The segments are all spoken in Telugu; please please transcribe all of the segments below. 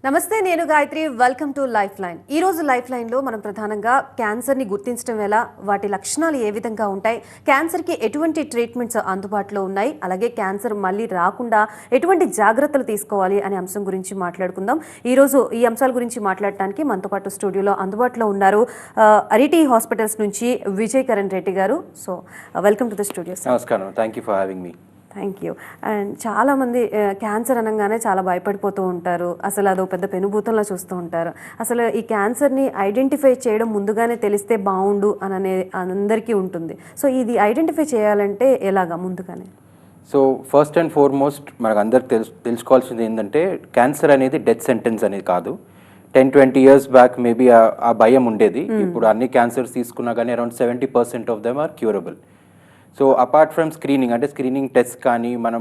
నమస్తే, నేను Gayatri. Welcome to life line. ఈరోజు లైఫ్ లైన్లో మనం ప్రధానంగా క్యాన్సర్ని గుర్తించడం ఎలా, వాటి లక్షణాలు ఏ విధంగా ఉంటాయి, క్యాన్సర్కి ఎటువంటి ట్రీట్మెంట్స్ అందుబాటులో ఉన్నాయి, అలాగే క్యాన్సర్ మళ్ళీ రాకుండా ఎటువంటి జాగ్రత్తలు తీసుకోవాలి అనే అంశం గురించి మాట్లాడుకుందాం. ఈరోజు ఈ అంశాల గురించి మాట్లాడటానికి మనతో పాటు స్టూడియోలో అందుబాటులో ఉన్నారు అరిటీ హాస్పిటల్స్ నుంచి Vijay Karan Reddy garu. So welcome to the studio. నమస్కారం, thank you for having me. Thank you. And చాలామంది క్యాన్సర్ అనగానే చాలా భయపడిపోతూ ఉంటారు. అసలు అదో పెద్ద పెనుభూతంలో చూస్తూ ఉంటారు. అసలు ఈ క్యాన్సర్ని ఐడెంటిఫై చేయడం ముందుగానే తెలిస్తే బాగుండు అని అందరికీ ఉంటుంది. సో ఇది ఐడెంటిఫై చేయాలంటే ఎలాగా ముందుగానే? సో ఫస్ట్ అండ్ ఫార్మోస్ట్ మనకు అందరికి తెలుసుకోవాల్సింది ఏంటంటే, క్యాన్సర్ అనేది డెత్ సెంటెన్స్ అనేది కాదు. 10-20 years బ్యాక్ మేబీ ఆ భయం ఉండేది. ఇప్పుడు అన్ని క్యాన్సర్స్ తీసుకున్నా కానీ around 70% of them are curable. So apart from screening, అంటే స్క్రీనింగ్ టెస్ట్ కానీ మనం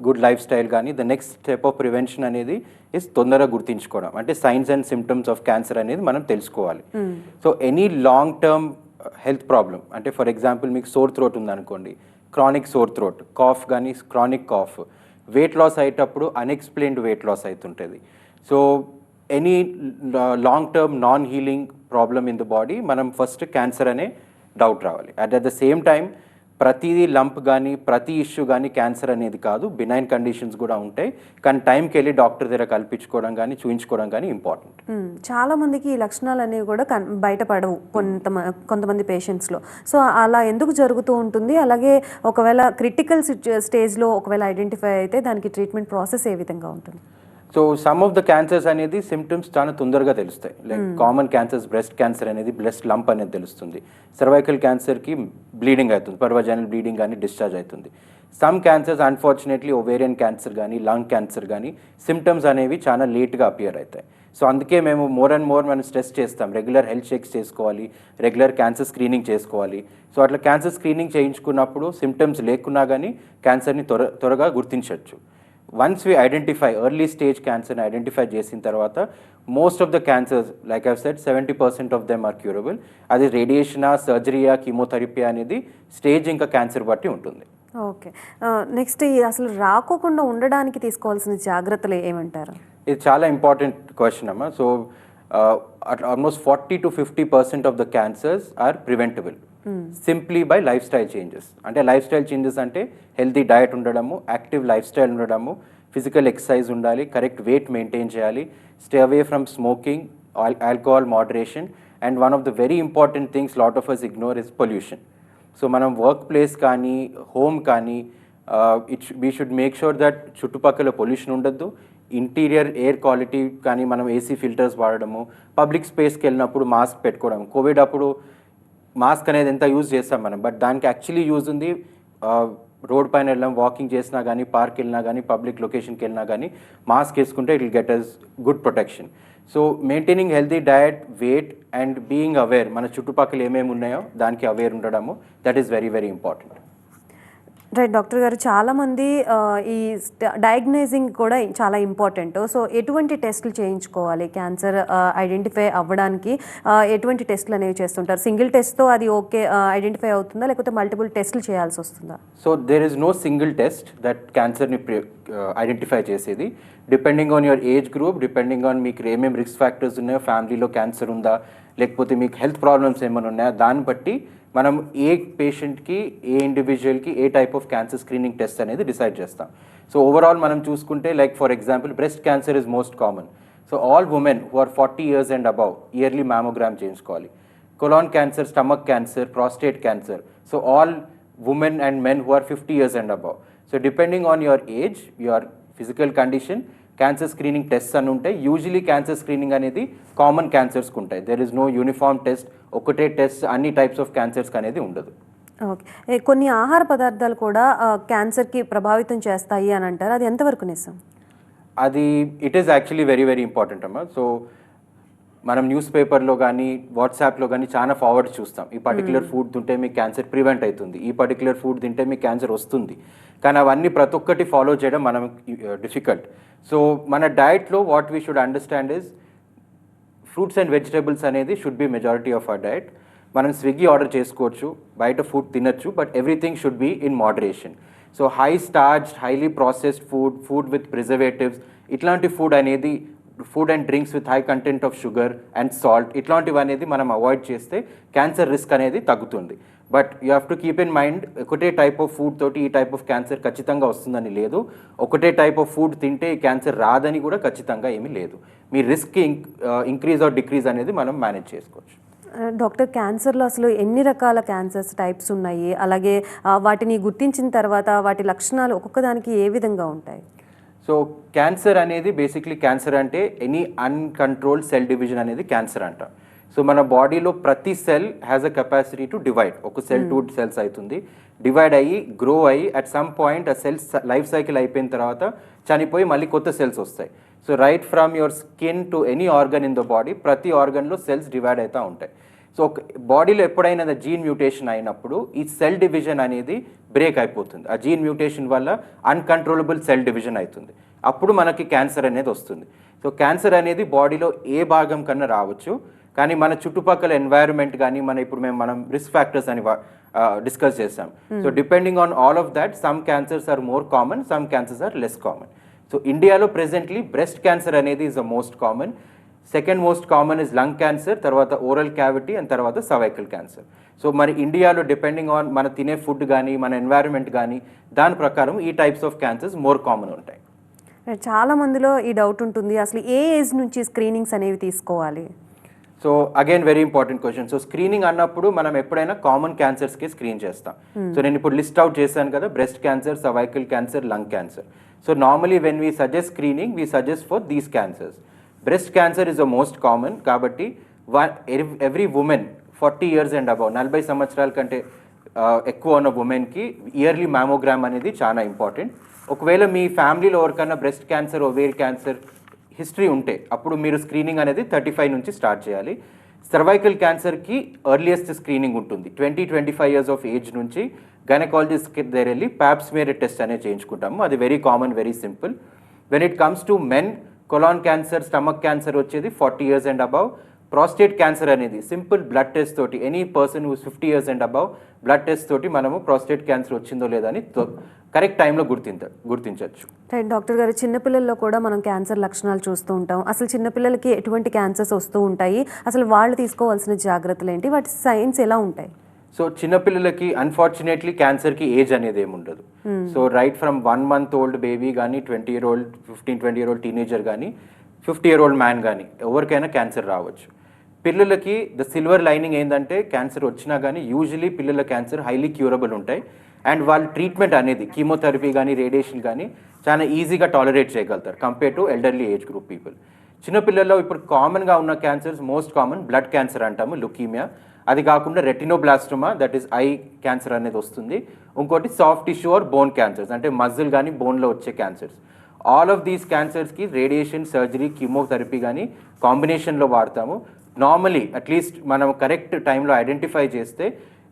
గుడ్ లైఫ్ స్టైల్ కానీ, the next step of prevention అనేది ఇస్ తొందరగా గుర్తించుకోవడం, అంటే signs and symptoms of cancer అనేది మనం తెలుసుకోవాలి. So any long term health problem, అంటే ఫర్ ఎగ్జాంపుల్ మీకు సోర్ థ్రోట్ ఉందనుకోండి, క్రానిక్ సోర్ థ్రోట్, కాఫ్ కానీ క్రానిక్ కాఫ్, వెయిట్ లాస్ అయ్యేటప్పుడు అన్ఎక్స్ప్లెయిన్డ్ వెయిట్ లాస్ అవుతుంటుంది. So any long term non healing problem in the body, మనం ఫస్ట్ క్యాన్సర్ అనే డౌట్ రావాలి. అట్ ద సేమ్ టైం ప్రతిదీ లంప్ కానీ ప్రతి ఇష్యూ కానీ క్యాన్సర్ అనేది కాదు, బినైన్ కండిషన్స్ కూడా ఉంటాయి. కానీ టైంకి వెళ్ళి డాక్టర్ దగ్గర కల్పించుకోవడం కానీ చూయించుకోవడం కానీ ఇంపార్టెంట్. చాలా మందికి ఈ లక్షణాలు అనేవి కూడా బయటపడవు కొంతమంది పేషెంట్స్లో. సో అలా ఎందుకు జరుగుతూ ఉంటుంది? అలాగే ఒకవేళ క్రిటికల్ స్టేజ్లో ఒకవేళ ఐడెంటిఫై అయితే దానికి ట్రీట్మెంట్ ప్రాసెస్ ఏ విధంగా ఉంటుంది? So some of the cancers అనేది సిమ్టమ్స్ చాలా తొందరగా తెలుస్తాయి. Like common cancers, breast cancer అనేది బ్రెస్ట్ లంప్ అనేది తెలుస్తుంది. సర్వైకల్ క్యాన్సర్కి బ్లీడింగ్ అవుతుంది, పర్వజైనల్ బ్లీడింగ్ కానీ డిశ్చార్జ్ అవుతుంది. Some cancers unfortunately ovarian cancer కానీ లంగ్ క్యాన్సర్ కానీ సిమ్టమ్స్ అనేవి చాలా లేట్గా అపియర్ అవుతాయి. సో అందుకే మేము మోర్ అండ్ మోర్ మనం స్ట్రెస్ చేస్తాం, రెగ్యులర్ హెల్త్ చెక్స్ చేసుకోవాలి, రెగ్యులర్ క్యాన్సర్ స్క్రీనింగ్ చేసుకోవాలి. సో అట్లా క్యాన్సర్ స్క్రీనింగ్ చేయించుకున్నప్పుడు సిమ్టమ్స్ లేకున్నా కానీ క్యాన్సర్ని త్వరగా గుర్తించవచ్చు. Once we identify early stage క్యాన్సర్ని ఐడెంటిఫై చేసిన తర్వాత most of the cancers, like I've said, 70% of them are curable. అది రేడియేషనా, సర్జరీయా, కీమోథెరపీ అనేది స్టేజ్ ఇంకా క్యాన్సర్ బట్టి ఉంటుంది. ఓకే, నెక్స్ట్ అసలు రాకోకుండా ఉండడానికి తీసుకోవాల్సిన జాగ్రత్తలు ఏమంటారు? ఇది చాలా ఇంపార్టెంట్ క్వశ్చన్ అమ్మా. So almost 40-50% of the cancers are preventable simply by lifestyle changes. అంటే లైఫ్ స్టైల్ చేంజెస్ అంటే హెల్తీ డయట్ ఉండడము, యాక్టివ్ లైఫ్ స్టైల్ ఉండడము, ఫిజికల్ ఎక్సర్సైజ్ ఉండాలి, కరెక్ట్ వెయిట్ మెయింటైన్ చేయాలి, stay away from smoking, alcohol moderation, and one of the very important things lot of us ignore is pollution. So మనం వర్క్ ప్లేస్ కానీ హోమ్ కానీ we should make sure that చుట్టుపక్కల పొల్యూషన్ ఉండద్దు, ఇంటీరియర్ ఎయిర్ క్వాలిటీ కానీ మనం ఏసీ ఫిల్టర్స్ వాడడము, పబ్లిక్ స్పేస్కి వెళ్ళినప్పుడు మాస్క్ పెట్టుకోవడం. కోవిడ్ అప్పుడు మాస్క్ అనేది ఎంత యూజ్ చేస్తాం మనం, బట్ దానికి యాక్చువల్లీ యూజ్ ఉంది రోడ్ పైన వెళ్ళాం, వాకింగ్ చేసినా కానీ, పార్క్ వెళ్ళినా కానీ, పబ్లిక్ లొకేషన్కి వెళ్ళినా కానీ మాస్క్ వేసుకుంటే it will get us good protection. So maintaining healthy diet, weight and being aware, మన చుట్టుపక్కల ఏమేమి ఉన్నాయో దానికి అవేర్ ఉండడము, that is very very important. Right doctor గారు, చాలామంది ఈ డయాగ్నైజింగ్ కూడా చాలా ఇంపార్టెంట్. సో ఎటువంటి టెస్టులు చేయించుకోవాలి క్యాన్సర్ ఐడెంటిఫై అవ్వడానికి? ఎటువంటి టెస్టులు అనేవి చేస్తుంటారు? సింగిల్ టెస్ట్తో అది ఓకే ఐడెంటిఫై అవుతుందా, లేకపోతే మల్టిపుల్ టెస్టులు చేయాల్సి వస్తుందా? So there is no single test that క్యాన్సర్ని ఐడెంటిఫై చేసేది. Depending on your age group, depending on మీకు ఏమేమి రిస్క్ ఫ్యాక్టర్స్ ఉన్నాయో, ఫ్యామిలీలో క్యాన్సర్ ఉందా, లేకపోతే మీకు హెల్త్ ప్రాబ్లమ్స్ ఏమైనా ఉన్నాయా, దాన్ని బట్టి మనం ఏ పేషెంట్కి, ఏ ఇండివిజువల్కి ఏ type of cancer screening test అనేది డిసైడ్ చేస్తాం. సో ఓవరాల్ మనం చూసుకుంటే, like for example breast cancer is most common. So all women who are 40 years and above yearly mammogram చేయించుకోవాలి. Colon cancer, stomach cancer, prostate cancer, so all women and men who are 50 years and above. So depending on your age, your physical condition, cancer screening test అని ఉంటాయి. యూజువలీ క్యాన్సర్ స్క్రీనింగ్ అనేది కామన్ క్యాన్సర్స్కి ఉంటాయి. There is no uniform test, ఒకటే టెస్ట్ అన్ని టైప్స్ ఆఫ్ క్యాన్సర్స్కి అనేది ఉండదు. ఓకే, కొన్ని ఆహార పదార్థాలు కూడా క్యాన్సర్కి ప్రభావితం చేస్తాయి అని అంటారు, అది ఎంతవరకు నిజం? అది it is actually very very important అమ్మా. సో మనం న్యూస్ పేపర్లో కానీ వాట్సాప్లో కానీ చాలా ఫార్వర్డ్ చూస్తాం, ఈ పర్టికులర్ ఫుడ్ తింటే మీకు క్యాన్సర్ ప్రివెంట్ అవుతుంది, ఈ పర్టికులర్ ఫుడ్ తింటే మీకు క్యాన్సర్ వస్తుంది. కానీ అవన్నీ ప్రతి ఒక్కటి ఫాలో చేయడం మనం డిఫికల్ట్. సో మన డయట్లో what we should understand is fruits and vegetables అనేది should be majority of our diet. మనం స్విగ్గీ ఆర్డర్ చేసుకోవచ్చు, బయట ఫుడ్ తినచ్చు, but everything should be in moderation. So high starch, highly processed food with preservatives, ఇట్లాంటి ఫుడ్ అనేది food and drinks with high content of sugar and salt ఇట్లాంటివి అనేది మనం అవాయిడ్ చేస్తే క్యాన్సర్ రిస్క్ అనేది తగ్గుతుంది. But you have to keep in mind ఒకటే టైప్ ఆఫ్ ఫుడ్ తోటి ఈ టైప్ ఆఫ్ క్యాన్సర్ ఖచ్చితంగా వస్తుందని లేదు, ఒకటే టైప్ ఆఫ్ ఫుడ్ తింటే ఈ క్యాన్సర్ రాదని కూడా ఖచ్చితంగా ఏమీ లేదు. మీ రిస్క్ ఇంక్రీజ్ ఆర్ డిక్రీజ్ అనేది మనం మేనేజ్ చేసుకోవచ్చు. డాక్టర్, క్యాన్సర్లో అసలు ఎన్ని రకాల క్యాన్సర్స్ టైప్స్ ఉన్నాయి, అలాగే వాటిని గుర్తించిన తర్వాత వాటి లక్షణాలు ఒక్కొక్క దానికి ఏ విధంగా ఉంటాయి? సో క్యాన్సర్ అనేది బేసిక్లీ క్యాన్సర్ అంటే ఎనీ అన్కంట్రోల్డ్ సెల్ డివిజన్ అనేది క్యాన్సర్ అంట. సో మన బాడీలో ప్రతి cell has a capacity to divide. ఒక సెల్ 2 సెల్స్ అవుతుంది, డివైడ్ అయ్యి గ్రో అయ్యి అట్ సమ్ పాయింట్ ఆ సెల్స్ లైఫ్ సైకిల్ అయిపోయిన తర్వాత చనిపోయి మళ్ళీ కొత్త సెల్స్ వస్తాయి. So right from your skin to any organ in the body ప్రతి ఆర్గన్లో సెల్స్ డివైడ్ అవుతూ ఉంటాయి. సో బాడీలో ఎప్పుడైనా జీన్ మ్యూటేషన్ అయినప్పుడు ఈ సెల్ డివిజన్ అనేది బ్రేక్ అయిపోతుంది. ఆ జీన్ మ్యూటేషన్ వల్ల అన్కంట్రోలబుల్ సెల్ డివిజన్ అవుతుంది, అప్పుడు మనకి క్యాన్సర్ అనేది వస్తుంది. సో క్యాన్సర్ అనేది బాడీలో ఏ భాగం కన్నా రావచ్చు, కానీ మన చుట్టుపక్కల ఎన్వైరన్మెంట్ కానీ మనం రిస్క్ ఫ్యాక్టర్స్ అని డిస్కస్ చేసాం. So depending on all of that some cancers are more common, some cancers are less common. So ఇండియాలో ప్రెజెంట్లీ బ్రెస్ట్ క్యాన్సర్ అనేది is the most common, second most common is lung cancer, తర్వాత ఓరల్ క్యావిటీ అండ్ తర్వాత సర్వైకల్ క్యాన్సర్. సో మరి ఇండియాలో డిపెండింగ్ ఆన్ మన తినే ఫుడ్ కానీ మన ఎన్వైరన్మెంట్ కానీ దాని ప్రకారం ఈ types of cancers more common ఉంటాయి. చాలా మందిలో ఈ డౌట్ ఉంటుంది, అసలు ఏ ఏజ్ నుంచి స్క్రీనింగ్స్ అనేవి తీసుకోవాలి? So again very important question. So screening అన్నప్పుడు మనం ఎప్పుడైనా కామన్ క్యాన్సర్స్కి స్క్రీన్ చేస్తాం. సో నేను ఇప్పుడు లిస్ట్ అవుట్ చేశాను కదా, breast cancer, cervical cancer, lung cancer. So normally when we suggest screening we suggest for these cancers. Breast cancer is the most common, కాబట్టి every women 40 years and above 40 సంవత్సరాల కంటే ఎక్కువ ఉన్న ఉమెన్కి ఇయర్లీ మ్యామోగ్రామ్ అనేది చాలా ఇంపార్టెంట్. ఒకవేళ మీ ఫ్యామిలీలో ఎవరికైనా బ్రెస్ట్ క్యాన్సర్, ఓవేరీ క్యాన్సర్ హిస్టరీ ఉంటే అప్పుడు మీరు స్క్రీనింగ్ అనేది 35 నుంచి స్టార్ట్ చేయాలి. సర్వైకల్ క్యాన్సర్కి ఎర్లియస్ట్ స్క్రీనింగ్ ఉంటుంది 20-25 years ఆఫ్ ఏజ్ నుంచి. గైనకాలజిస్ట్ దగ్గర వెళ్ళి ప్యాప్స్మియర్ టెస్ట్ అనేది చేయించుకుంటాము, అది very common, very simple. When it comes to men, colon cancer, stomach cancer వచ్చేది 40 years and above. Prostate cancer అనేది సింపుల్ బ్లడ్ టెస్ట్ తోటి any person whose 50 years and above blood test తోటి మనము ప్రాస్టేట్ క్యాన్సర్ వచ్చిందో లేదని కరెక్ట్ టైంలో గుర్తించవచ్చు. రైట్ డాక్టర్ గారు, చిన్నపిల్లల్లో కూడా మనం క్యాన్సర్ లక్షణాలు చూస్తూ ఉంటాం. అసలు చిన్నపిల్లలకి ఎటువంటి క్యాన్సర్స్ వస్తూ ఉంటాయి, అసలు వాళ్ళు తీసుకోవాల్సిన జాగ్రత్తలు ఏంటి, వాటి సైన్స్ ఎలా ఉంటాయి? సో చిన్నపిల్లలకి అన్ఫార్చునేట్లీ క్యాన్సర్కి ఏజ్ అనేది ఏమి ఉండదు. So right from 1 month old baby కానీ 20-year-old 15-20-year-old టీనేజర్ కానీ 50-year-old మ్యాన్ కానీ ఎవరికైనా క్యాన్సర్ రావచ్చు. పిల్లలకి ద సిల్వర్ లైనింగ్ ఏంటంటే క్యాన్సర్ వచ్చినా కానీ యూజువలీ పిల్లల క్యాన్సర్ హైలీ క్యూరబుల్ ఉంటాయి అండ్ వాళ్ళ ట్రీట్మెంట్ అనేది కీమోథెరపీ కానీ రేడియేషన్ కానీ చాలా ఈజీగా టాలరేట్ చేయగలుగుతారు compare to elderly age group people. చిన్నపిల్లల్లో ఇప్పుడు కామన్గా ఉన్న cancers most common blood cancer అంటాము, లుకీమియా. అది కాకుండా retinoblastoma, that is eye cancer అనేది వస్తుంది. ఇంకోటి soft tissue or bone cancers, అంటే మజిల్ కానీ బోన్లో వచ్చే cancers. All of these క్యాన్సర్స్కి radiation, surgery, chemotherapy కానీ కాంబినేషన్లో వాడతాము. నార్మలీ అట్లీస్ట్ మనం కరెక్ట్ టైంలో ఐడెంటిఫై చేస్తే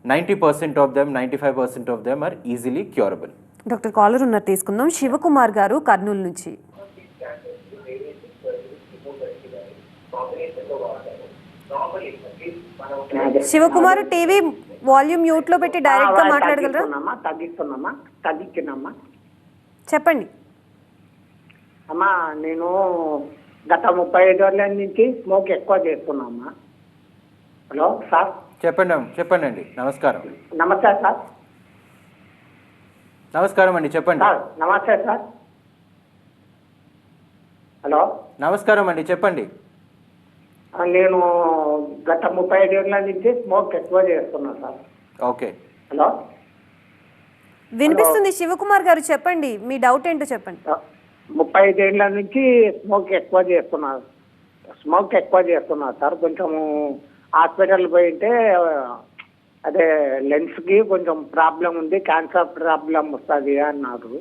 90% of them, 95% of them are easily curable. Doctor caller ఉన్నారు, తీసుకుందాం. శివకుమార్ గారు కర్నూలు నుంచి. శివకుమార్, టీవీ వాల్యూమ్ మ్యూట్ లో పెట్టి డైరెక్ట్ గా మాట్లాడగలరా? తగ్గించున్నామా. చెప్పండి. అమ్మా, నేను గత 35 ఏళ్ళ నుంచి స్మోక్ ఎక్కువ చేస్తున్నామా. Hello sir. చెప్పండి అండి. నమస్కారం. నమస్తే సార్. నమస్కారం అండి, చెప్పండి. సార్ నమస్తే సార్. హలో. నమస్కారం అండి, చెప్పండి. నేను గత 35 ఏళ్ళ నుంచి స్మోక్ ఎక్కువ చేస్తున్నా సార్. ఓకే. హలో. వినిపిస్తుంది శివకుమార్ గారు, చెప్పండి మీ డౌట్ ఏంటో చెప్పండి. 35 ఏళ్ళ నుంచి స్మోక్ ఎక్కువ చేస్తున్నా సార్. కొంచెము హాస్పిటల్ పోయింటే అదే లెన్స్కి కొంచెం ప్రాబ్లం ఉంది, క్యాన్సర్ ప్రాబ్లం వస్తుంది అన్నారు.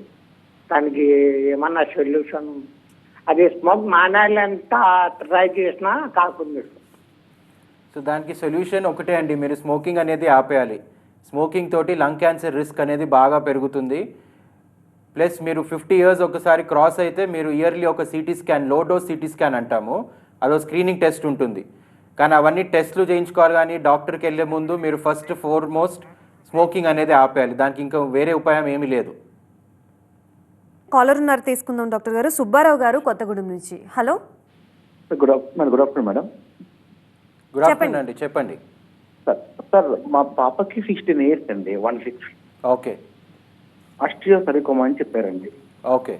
దానికి ఏమన్నా సొల్యూషన్? అది స్మోక్ మానేయాలంట ట్రై చేసినా కాకుండా. సో దానికి సొల్యూషన్ ఒకటే అండి, మీరు స్మోకింగ్ అనేది ఆపేయాలి. స్మోకింగ్ తోటి లంగ్ క్యాన్సర్ రిస్క్ అనేది బాగా పెరుగుతుంది. ప్లస్ మీరు 50 years ఒకసారి క్రాస్ అయితే మీరు ఇయర్లీ ఒక CT scan, low dose CT scan అంటాము, అదో స్క్రీనింగ్ టెస్ట్ ఉంటుంది. కానీ అవన్నీ టెస్ట్లు చేయించుకోవాలి, కానీ డాక్టర్కి వెళ్ళే ముందు మీరు ఫస్ట్ ఫోర్మోస్ట్ స్మోకింగ్ అనేది ఆపేయాలి. దానికి ఇంకా వేరే ఉపాయం ఏమీ లేదు. కాలర్ ఉన్నారు, తీసుకుందాం డాక్టర్ గారు. సుబ్బారావు గారు కొత్తగూడెం నుంచి. Hello. Good afternoon madam. Good afternoon అండి, చెప్పండి. సార్ మా పాపకి 16 ఇయర్స్ అండి, 16. ఓకే ఆస్ట్రియోసరికోమా అని చెప్పారండి. ఓకే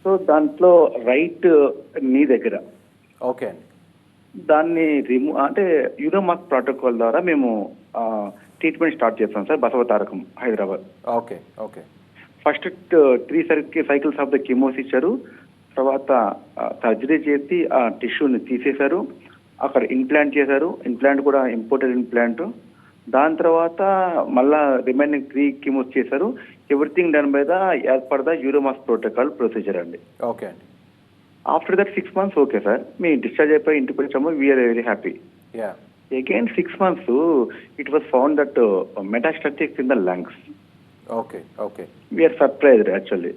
సో దాంట్లో రైట్ నీ దగ్గర ఓకే అండి. దాన్ని అంటే యూరోమాస్ ప్రోటోకాల్ ద్వారా మేము ట్రీట్మెంట్ స్టార్ట్ చేస్తాం sir, Basavatarakam, Hyderabad. Okay okay first 3 cycles of the chemos ఇచ్చారు. తర్వాత సర్జరీ చేసి ఆ టిష్యూని తీసేశారు. అక్కడ ఇంప్లాంట్ చేశారు. ఇంప్లాంట్ కూడా ఇంపోర్టెడ్ ఇంప్లాంట్. దాని తర్వాత మళ్ళా రిమైనింగ్ 3 కెమోస్ చేశారు. Everything done by the as per the EURAMOS protocol procedure అండి. ఓకే అండి. After that 6 months okay sir, మీ డిశ్చార్జ్ అయిపోయి ఇంటికి వచ్చాము. We're very happy. Yeah again 6 months it was found that metastatics in the lungs. Okay okay we're surprised actually.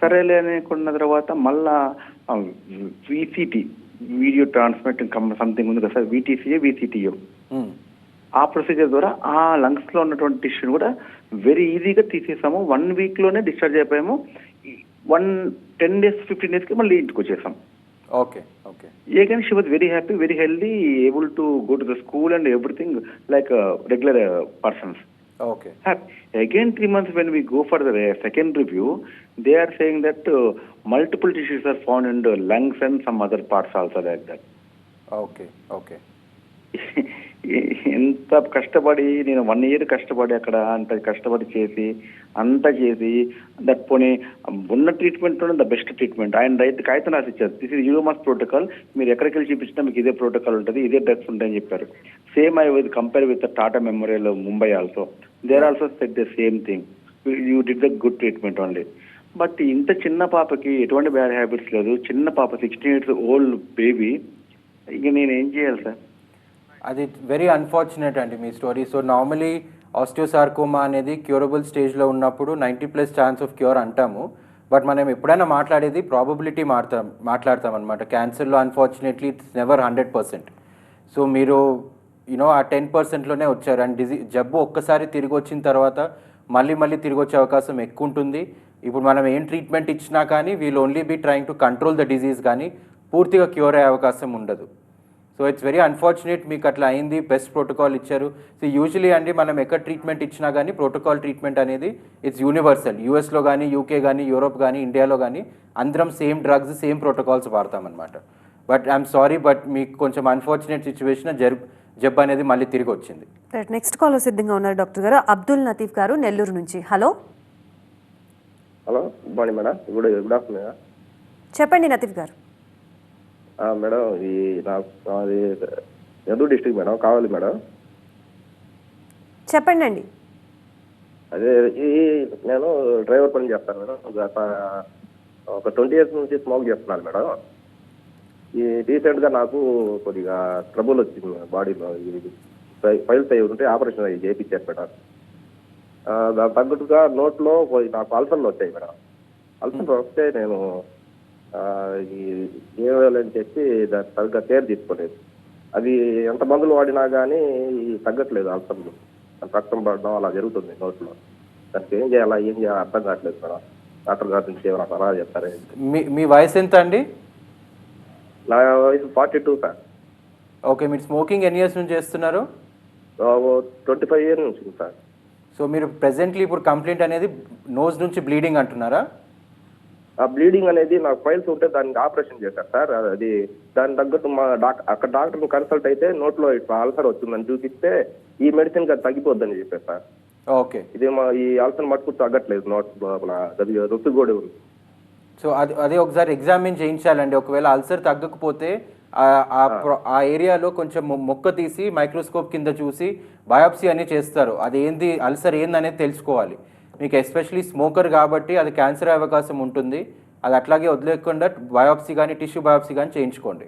సరేలే అనుకున్న తర్వాత మళ్ళా విసిటి, వీడియో ట్రాన్స్మిటింగ్ సంథింగ్ ఉంది కదా సార్, విసిటియో, ఆ ప్రొసీజర్ ద్వారా ఆ లంగ్స్ లో ఉన్నటువంటి టిష్యూని కూడా వెరీ ఈజీగా తీసేసాము. 1 week లోనే డిశ్చార్జ్ అయిపోయాము. 10 days 15 days కి మళ్ళీ ఇంటికి వచ్చేసాం. Okay okay Again, she was very happy, very healthy, able to go to the school and everything like regular persons. Okay Again, 3 months when we go for the second review, they are saying that multiple tissues are found in the lungs and some other parts also like that. Okay okay ఎంత కష్టపడి నేను 1 year కష్టపడి అక్కడ అంత కష్టపడి చేసి దట్ పోనీ ఉన్న ట్రీట్మెంట్ ద బెస్ట్ ట్రీట్మెంట్. ఆయన రైతు కాగితం రాసి ఇచ్చారు, దిస్ ఇస్ యూరోమాస్ ప్రోటోకాల్, మీరు ఎక్కడికి వెళ్ళి చూపించినా మీకు ఇదే ప్రోటోకాల్ ఉంటుంది, ఇదే డ్రగ్స్ ఉంటాయని చెప్పారు. Same I will compare with Tata Memorial Mumbai also, there also said the same thing, you did the good treatment only. But ఇంత చిన్న పాపకి ఎటువంటి బ్యాడ్ హ్యాబిట్స్ లేదు, చిన్న పాప 16 years ఓల్డ్ బేబీ, ఇక నేను ఏం చేయాలి సార్? అది వెరీ అన్ఫార్చునేట్ అండి మీ స్టోరీ. సో నార్మలీ ఆస్టియోసార్కోమా అనేది క్యూరబుల్ స్టేజ్లో ఉన్నప్పుడు 90+ ఛాన్స్ ఆఫ్ క్యూర్ అంటాము. బట్ మనం ఎప్పుడైనా మాట్లాడేది ప్రాబబిలిటీ మాట్లాడతాం అనమాట. క్యాన్సర్లో అన్ఫార్చునేట్లీ ఇట్స్ నెవర్ 100%. సో మీరు ఆ 10%లోనే వచ్చారు. అండ్ జబ్బు ఒక్కసారి తిరిగి వచ్చిన తర్వాత మళ్ళీ తిరిగి వచ్చే అవకాశం ఎక్కువ ఉంటుంది. ఇప్పుడు మనం ఏం ట్రీట్మెంట్ ఇచ్చినా కానీ we'll only be trying to control the disease, కానీ పూర్తిగా క్యూర్ అయ్యే అవకాశం ఉండదు. సో ఇట్స్ వెరీ అన్ఫార్చునేట్ మీకు అట్లా అయింది. బెస్ట్ ప్రోటోకాల్ ఇచ్చారు. సో యూజువలీ అండి మనం ఎక్కడ ట్రీట్మెంట్ ఇచ్చినా కానీ ప్రోటోకాల్ ట్రీట్మెంట్ అనేది ఇట్స్ యూనివర్సల్. యూఎస్లో కానీ, యూకే కానీ, యూరోప్ కానీ, ఇండియాలో కానీ అందరం సేమ్ డ్రగ్స్, సేమ్ ప్రోటోకాల్స్ వాడతామన్నమాట. బట్ ఐఎమ్ సారీ, బట్ మీకు కొంచెం అన్ఫార్చునేట్ సిచ్యువేషన్ జబ్బు అనేది మళ్ళీ తిరిగి వచ్చింది. నెక్స్ట్ కాల్ సిద్ధంగా ఉన్నారు డాక్టర్ గారు. అబ్దుల్ లతీఫ్ గారు నెల్లూరు నుంచి. Hello good morning madam. Good afternoon. చెప్పండి లతీఫ్ గారు. మేడం, ఈ నాది నెల్లూరు డిస్ట్రిక్ట్ మేడం, కావాలి మేడం. చెప్పండి అండి. అదే నేను డ్రైవర్ పని చేస్తాను మేడం. గత ఒక 20 years నుంచి స్మోక్ చేస్తున్నాను మేడం. ఈ రీసెంట్గా నాకు కొద్దిగా ట్రబుల్ వచ్చింది బాడీలో, ఫైల్స్ అయ్యి ఉంటే ఆపరేషన్ అయ్యి చేయించారు మేడం. దాని తగ్గట్టుగా నోట్లో నాకు అల్సర్లు వచ్చాయి మేడం. అల్సర్లు వస్తే నేను ఏమని చెప్పి దాని తగ్గ కేర్ తీసుకోలేదు. అది ఎంత మందులు వాడినా కానీ తగ్గట్లేదు అల్సర్లు, రక్తం పడడం అలా జరుగుతుంది నోట్లో. దానికి ఏం చేయాలా అర్థం కావట్లేదు మేడం. డాక్టర్ గారి నుంచి ఏమైనా సలహా చెప్తారా? మీ వయసు ఎంత అండి? నా వయసు 42 సార్. ఓకే, మీరు స్మోకింగ్ ఎన్ని ఇయర్స్ నుంచి చేస్తున్నారు? 25 years నుంచి సార్. సో మీరు ప్రెసెంట్లీ ఇప్పుడు కంప్లైంట్ అనేది నోస్ నుంచి బ్లీడింగ్ అంటున్నారా? ఆ బ్లీడింగ్ అనేది నాకు ఫైల్స్ ఉంటే దానికి ఆపరేషన్ చేశారు సార్. అది దాని తగ్గట్టు మా అక్కడ డాక్టర్ని కన్సల్ట్ అయితే నోట్లో ఇట్లా అల్సర్ వచ్చిందని చూపిస్తే ఈ మెడిసిన్ అది తగ్గిపోద్దని చెప్పారు సార్. ఓకే, ఇది ఈ అల్సర్ మటుకు తగ్గట్లేదు, నోట్ రుచి కూడా ఉంది. సో అదే ఒకసారి ఎగ్జామిన్ చేయించాలండి. ఒకవేళ అల్సర్ తగ్గకపోతే ఆ ఏరియాలో కొంచెం మొక్క తీసి మైక్రోస్కోప్ కింద చూసి బయాప్సీ అని చేస్తారు. అది ఏంది, అల్సర్ ఏందనేది తెలుసుకోవాలి. మీకు ఎస్పెషలీ స్మోకర్ కాబట్టి అది క్యాన్సర్ అయ్యే అవకాశం ఉంటుంది. అది అట్లాగే వదిలేకుండా బయాప్సీ కానీ, టిష్యూ బయాప్సీ కానీ చేయించుకోండి.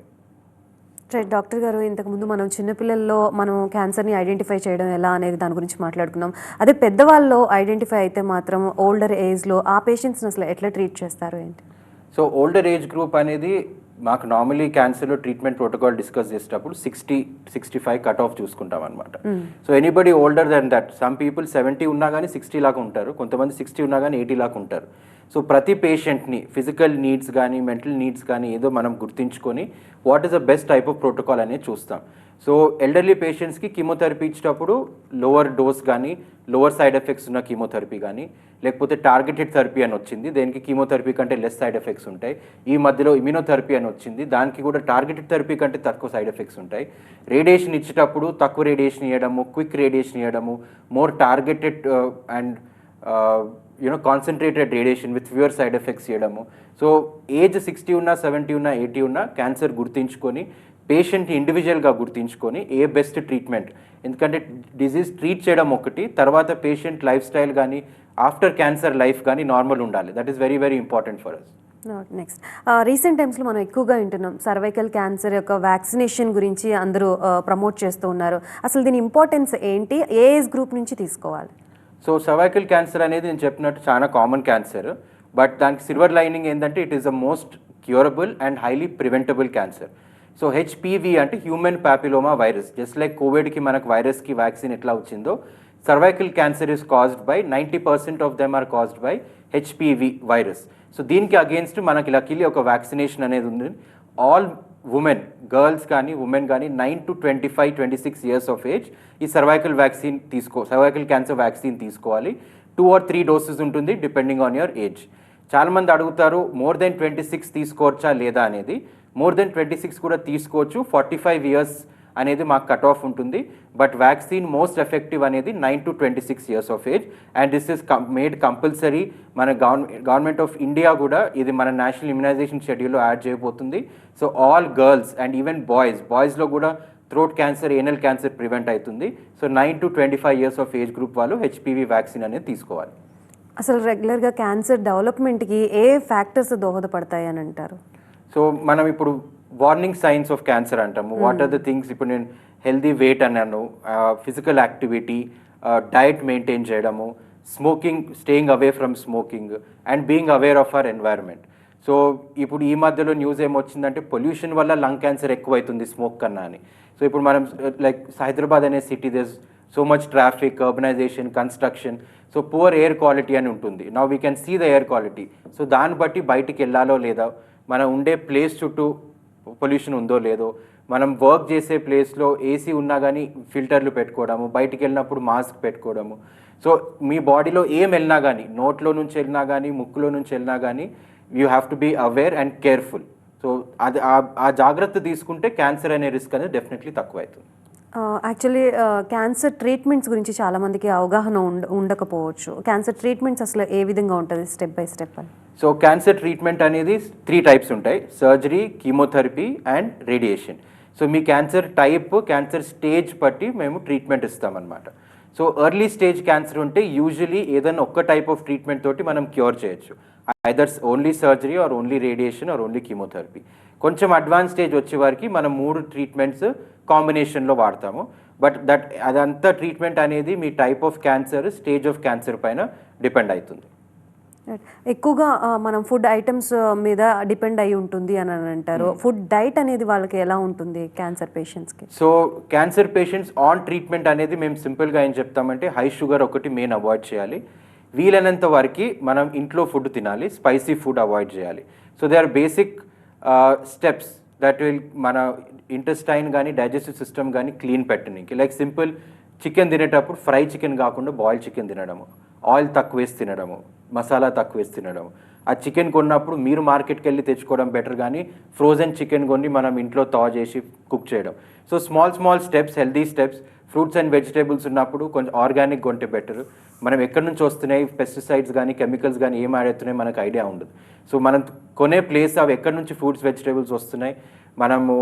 రైట్ డాక్టర్ గారు, ఇంతకుముందు మనం చిన్నపిల్లల్లో మనం క్యాన్సర్ని ఐడెంటిఫై చేయడం ఎలా అనేది దాని గురించి మాట్లాడుకున్నాం. అదే పెద్దవాళ్ళలో ఐడెంటిఫై అయితే మాత్రం ఓల్డర్ ఏజ్లో ఆ పేషెంట్స్ని అసలు ఎట్లా ట్రీట్ చేస్తారు ఏంటి? సో ఓల్డర్ ఏజ్ గ్రూప్ అనేది మాకు నార్మలీ క్యాన్సర్లో ట్రీట్మెంట్ ప్రోటోకాల్ డిస్కస్ చేసేటప్పుడు 60-65 కట్ ఆఫ్ చూసుకుంటాం అనమాట. So anybody older than that, some people 70 ఉన్నా కానీ 60 లాగా ఉంటారు, కొంతమంది 60 ఉన్నా కానీ 80 లాగా ఉంటారు. సో ప్రతి పేషెంట్ని ఫిజికల్ నీడ్స్ కానీ మెంటల్ నీడ్స్ కానీ ఏదో మనం గుర్తించుకొని what is the best type of protocol అనేది చూస్తాం. సో ఎల్డర్లీ పేషెంట్స్కి కీమోథెరపీ ఇచ్చేటప్పుడు లోవర్ డోస్ కానీ లోవర్ సైడ్ ఎఫెక్ట్స్ ఉన్న కీమోథెరపీ కానీ లేకపోతే టార్గెటెడ్ థెరపీ అని వచ్చింది, దేనికి కీమోథెరపీ కంటే లెస్ సైడ్ ఎఫెక్ట్స్ ఉంటాయి. ఈ మధ్యలో ఇమ్యూనోథెరపీ అని వచ్చింది, దానికి కూడా టార్గెటెడ్ థెరపీ కంటే తక్కువ సైడ్ ఎఫెక్ట్స్ ఉంటాయి. రేడియేషన్ ఇచ్చేటప్పుడు తక్కువ రేడియేషన్ ఇవ్వడము, క్విక్ రేడియేషన్ ఇవ్వడము, more targeted and concentrated radiation with fewer side effects ఇవ్వడము. సో ఏజ్ 60 ఉన్నా 70 ఉన్నా 80 ఉన్నా క్యాన్సర్ గుర్తించుకొని పేషెంట్ని ఇండివిజువల్గా గుర్తించుకొని ఏ బెస్ట్ ట్రీట్మెంట్, ఎందుకంటే డిజీజ్ ట్రీట్ చేయడం ఒకటి, తర్వాత పేషెంట్ లైఫ్ స్టైల్ కానీ ఆఫ్టర్ క్యాన్సర్ లైఫ్ కానీ నార్మల్ ఉండాలి. That is very very important for us. Next, recent టైమ్స్లో మనం ఎక్కువగా వింటున్నాం సర్వైకల్ క్యాన్సర్ యొక్క వ్యాక్సినేషన్ గురించి అందరూ ప్రమోట్ చేస్తూ ఉన్నారు. అసలు దీని ఇంపార్టెన్స్ ఏంటి, ఏ ఏజ్ గ్రూప్ నుంచి తీసుకోవాలి? సో సర్వైకల్ క్యాన్సర్ అనేది నేను చెప్పినట్టు చాలా కామన్ క్యాన్సర్, బట్ దానికి సిల్వర్ లైనింగ్ ఏంటంటే it is the most curable and highly preventable cancer. So HPV అంటే human papilloma virus, just like కోవిడ్కి మనకు వైరస్కి వ్యాక్సిన్ ఎట్లా వచ్చిందో cervical cancer is caused by 90% of them are caused by HPV virus. So దీనికి అగేన్స్ట్ మనకి లక్కీలీ ఒక వ్యాక్సినేషన్ అనేది ఉంది. ఆల్ ఉమెన్, గర్ల్స్ కానీ ఉమెన్ కానీ 9 to 25, 26 ఇయర్స్ ఆఫ్ ఏజ్ ఈ సర్వైకల్ క్యాన్సర్ వ్యాక్సిన్ తీసుకోవాలి. 2 or 3 డోసెస్ ఉంటుంది డిపెండింగ్ ఆన్ యువర్ ఏజ్. చాలామంది అడుగుతారు మోర్ దెన్ 26 తీసుకోవచ్చా లేదా అనేది. మోర్ దెన్ 26 కూడా తీసుకోవచ్చు, 45 ఇయర్స్ అనేది మాకు కట్ ఆఫ్ ఉంటుంది. బట్ వ్యాక్సిన్ మోస్ట్ ఎఫెక్టివ్ అనేది 9 to 26 years of age, and this is made compulsory. మన గవర్నమెంట్ ఆఫ్ ఇండియా కూడా ఇది మన నేషనల్ ఇమ్యునైజేషన్ షెడ్యూల్లో యాడ్ చేయబోతుంది. So all girls and even బాయ్స్లో కూడా throat cancer, anal cancer prevent అవుతుంది. So 9 to 25 years of age group వాళ్ళు హెచ్పివి వ్యాక్సిన్ అనేది తీసుకోవాలి. అసలు రెగ్యులర్గా క్యాన్సర్ డెవలప్మెంట్కి ఏ ఫ్యాక్టర్స్ దోహదపడతాయి అని అంటారు? సో మనం ఇప్పుడు వార్నింగ్ సైన్స్ ఆఫ్ క్యాన్సర్ అంటాము. What are the things? ఇప్పుడు నేను హెల్దీ వెయిట్ అన్నాను, ఫిజికల్ యాక్టివిటీ, డైట్ మెయింటైన్ చేయడము, smoking, staying away from smoking and being aware of our environment. So ఇప్పుడు ఈ మధ్యలో న్యూస్ ఏమొచ్చిందంటే పొల్యూషన్ వల్ల లంగ్ క్యాన్సర్ ఎక్కువైతుంది స్మోక్ కన్నా అని. సో ఇప్పుడు మనం లైక్ హైదరాబాద్ అనే city, this so much traffic, urbanization, construction, so poor air quality అని ఉంటుంది. Now we can see the air quality. So దాన్ని బట్టి బయటికి వెళ్ళాలో లేదా, మనం ఉండే ప్లేస్ చుట్టూ పొల్యూషన్ ఉందో లేదో, మనం వర్క్ చేసే ప్లేస్లో ఏసీ ఉన్నా కానీ ఫిల్టర్లు పెట్టుకోవడము, బయటికి వెళ్ళినప్పుడు మాస్క్ పెట్టుకోవడము. సో మీ బాడీలో ఏం వెళ్ళినా కానీ, నోట్లో నుంచి వెళ్ళినా కానీ ముక్కులో నుంచి వెళ్ళినా కానీ you have to be aware and careful. So అది ఆ జాగ్రత్త తీసుకుంటే క్యాన్సర్ అనే రిస్క్ అనేది డెఫినెట్లీ తక్కువ అవుతుంది. యాక్చువల్లీ క్యాన్సర్ ట్రీట్మెంట్స్ గురించి చాలామందికి అవగాహన ఉండకపోవచ్చు. క్యాన్సర్ ట్రీట్మెంట్స్ అసలు ఏ విధంగా ఉంటుంది స్టెప్ బై స్టెప్ అని? సో క్యాన్సర్ ట్రీట్మెంట్ అనేది 3 టైప్స్ ఉంటాయి: surgery, chemotherapy and radiation. So మీ క్యాన్సర్ టైప్, క్యాన్సర్ స్టేజ్ బట్టి మేము ట్రీట్మెంట్ ఇస్తామన్నమాట. సో ఎర్లీ స్టేజ్ క్యాన్సర్ ఉంటే యూజువలీ ఏదైనా ఒక్క టైప్ ఆఫ్ ట్రీట్మెంట్ తోటి మనం క్యూర్ చేయొచ్చు, either only surgery or only radiation or only chemotherapy. కొంచెం అడ్వాన్స్ స్టేజ్ వచ్చే వారికి మనం 3 ట్రీట్మెంట్స్ కాంబినేషన్లో వాడతాము. బట్ అదంతా ట్రీట్మెంట్ అనేది మీ type of cancer, stage of cancer పైన డిపెండ్ అవుతుంది. ఎక్కువగా మనం ఫుడ్ ఐటమ్స్ మీద డిపెండ్ అయి ఉంటుంది అని అంటారు. ఫుడ్ డైట్ అనేది వాళ్ళకి ఎలా ఉంటుంది క్యాన్సర్ పేషెంట్స్కి? So cancer patients on treatment అనేది మేము సింపుల్గా ఏం చెప్తామంటే హై షుగర్ ఒకటి మెయిన్ అవాయిడ్ చేయాలి. వీలైనంత వరకు మనం ఇంట్లో ఫుడ్ తినాలి, స్పైసీ ఫుడ్ అవాయిడ్ చేయాలి. So they are basic steps that will మన ఇంటెస్టైన్ కానీ డైజెస్టివ్ సిస్టమ్ కానీ క్లీన్ పెట్టడానికి. లైక్ సింపుల్ చికెన్ తినేటప్పుడు ఫ్రై చికెన్ కాకుండా బాయిల్ చికెన్ తినడము, ఆయిల్ తక్కువ వేసి తినడము, మసాలా తక్కువ వేసి తినడము. ఆ చికెన్ కొన్నప్పుడు మీరు మార్కెట్కి వెళ్ళి తెచ్చుకోవడం బెటర్, కానీ ఫ్రోజన్ చికెన్ కొని మనం ఇంట్లో థా చేసి కుక్ చేయడం. So small steps, healthy steps. Fruits and vegetables ఉన్నప్పుడు కొంచెం ఆర్గానిక్ కొంటే బెటర్. మనం ఎక్కడి నుంచి వస్తున్నాయి పెస్టిసైడ్స్ కానీ కెమికల్స్ కానీ ఏం యాడ్ అవుతున్నాయి మనకు ఐడియా ఉండదు. సో మనం కొనే ప్లేస్ అవి ఎక్కడి నుంచి ఫ్రూట్స్ వెజిటేబుల్స్ వస్తున్నాయి. మనము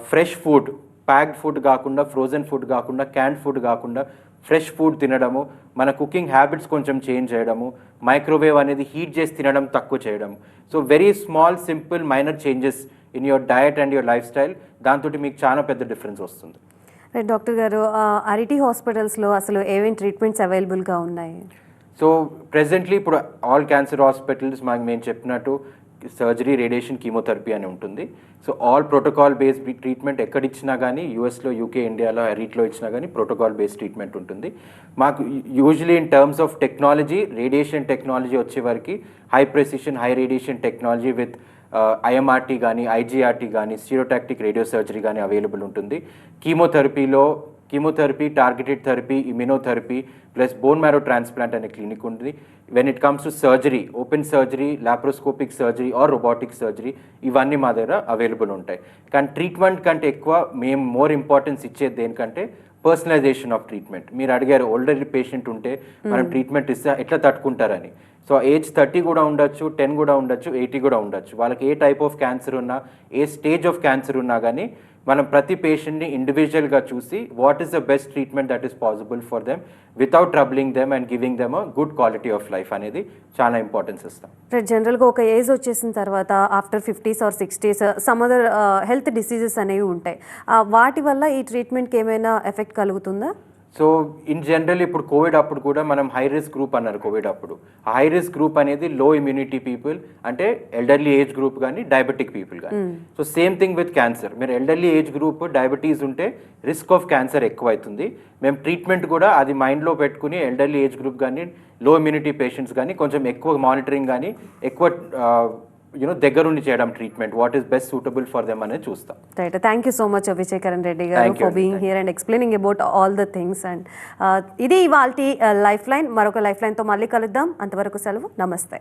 ఫ్రెష్ ఫుడ్, ప్యాక్డ్ ఫుడ్ కాకుండా, ఫ్రోజన్ ఫుడ్ కాకుండా, క్యాన్డ్ ఫుడ్ కాకుండా ఫ్రెష్ ఫుడ్ తినడము, మన కుకింగ్ హ్యాబిట్స్ కొంచెం చేంజ్ చేయడము, మైక్రోవేవ్ అనేది హీట్ చేసి తినడం తక్కువ చేయడం. So very small simple minor changes in your diet and your lifestyle, దాంతో మీకు చాలా పెద్ద డిఫరెన్స్ వస్తుంది. డాక్టర్ గారు, అరిటీ హాస్పిటల్స్లో అసలు ఏమేమి ట్రీట్మెంట్స్ అవైలబుల్గా ఉన్నాయి? సో ప్రెజెంట్లీ ఇప్పుడు ఆల్ క్యాన్సర్ హాస్పిటల్స్ మేము చెప్పినట్టు సర్జరీ, రేడియేషన్, కీమోథెరపీ అని ఉంటుంది. So all protocol based treatment ఎక్కడిచ్చినా కానీ యూఎస్లో, యూకే, ఇండియాలో, హెరీట్లో ఇచ్చినా కానీ ప్రోటోకాల్ బేస్డ్ ట్రీట్మెంట్ ఉంటుంది. మాకు usually in terms of technology, radiation technology వచ్చేవరకు high precision, high radiation technology with IMRT కానీ, ఐజీఆర్టీ కానీ, స్టీరియోటాక్టిక్ రేడియో సర్జరీ కానీ అవైలబుల్ ఉంటుంది. Chemotherapy, targeted therapy, immunotherapy plus bone marrow transplant అనే క్లినిక్ ఉంది. When it comes to surgery, open surgery, laparoscopic surgery or robotic surgery ఇవన్నీ మా దగ్గర అవైలబుల్ ఉంటాయి. కానీ ట్రీట్మెంట్ కంటే ఎక్కువ మేము మోర్ ఇంపార్టెన్స్ ఇచ్చేది దేనికంటే పర్సనలైజేషన్ ఆఫ్ ట్రీట్మెంట్. మీరు అడిగారు ఓల్డర్ పేషెంట్ ఉంటే మనం ట్రీట్మెంట్ ఇస్తే ఎట్లా తట్టుకుంటారని. సో ఏజ్ 30 కూడా ఉండొచ్చు, 10 కూడా ఉండొచ్చు, 80 కూడా ఉండొచ్చు. వాళ్ళకి ఏ టైప్ ఆఫ్ క్యాన్సర్ ఉన్నా, ఏ స్టేజ్ ఆఫ్ క్యాన్సర్ ఉన్నా కానీ మనం ప్రతి పేషెంట్ని ఇండివిజువల్గా చూసి what is the best treatment that is possible for them without troubling them and giving them a good quality of life అనేది చాలా ఇంపార్టెన్స్ ఇస్తాం. జనరల్గా ఒక ఏజ్ వచ్చేసిన తర్వాత after 50s or 60s some other health diseases అనేవి ఉంటాయి. వాటి వల్ల ఈ ట్రీట్మెంట్కి ఏమైనా ఎఫెక్ట్ కలుగుతుందా? సో ఇన్ జనరల్ ఇప్పుడు కోవిడ్ అప్పుడు కూడా మనం హై రిస్క్ గ్రూప్ అన్నారు. కోవిడ్ అప్పుడు ఆ హై రిస్క్ గ్రూప్ అనేది లో ఇమ్యూనిటీ పీపుల్, అంటే ఎల్డర్లీ ఏజ్ గ్రూప్ కానీ, డయాబెటిక్ పీపుల్ కానీ. So same thing with cancer. మీరు ఎల్డర్లీ ఏజ్ గ్రూప్, డయాబెటీస్ ఉంటే రిస్క్ ఆఫ్ క్యాన్సర్ ఎక్కువ అవుతుంది. మేము ట్రీట్మెంట్ కూడా అది మైండ్లో పెట్టుకుని ఎల్డర్లీ ఏజ్ గ్రూప్ కానీ, లో ఇమ్యూనిటీ పేషెంట్స్ కానీ కొంచెం ఎక్కువ మానిటరింగ్ కానీ, ఎక్కువ దగ్గరుండి చేయడం treatment what is best suitable for them అనేది చూస్తాం. Right, thank you so much Vijaykaran Reddy garu for being here and explaining about all the things. And ఇది ఇవాల్టి లైఫ్ లైన్. మరొక లైఫ్ లైన్తో మళ్ళీ కలుద్దాం. అంతవరకు సెలవు, నమస్తే.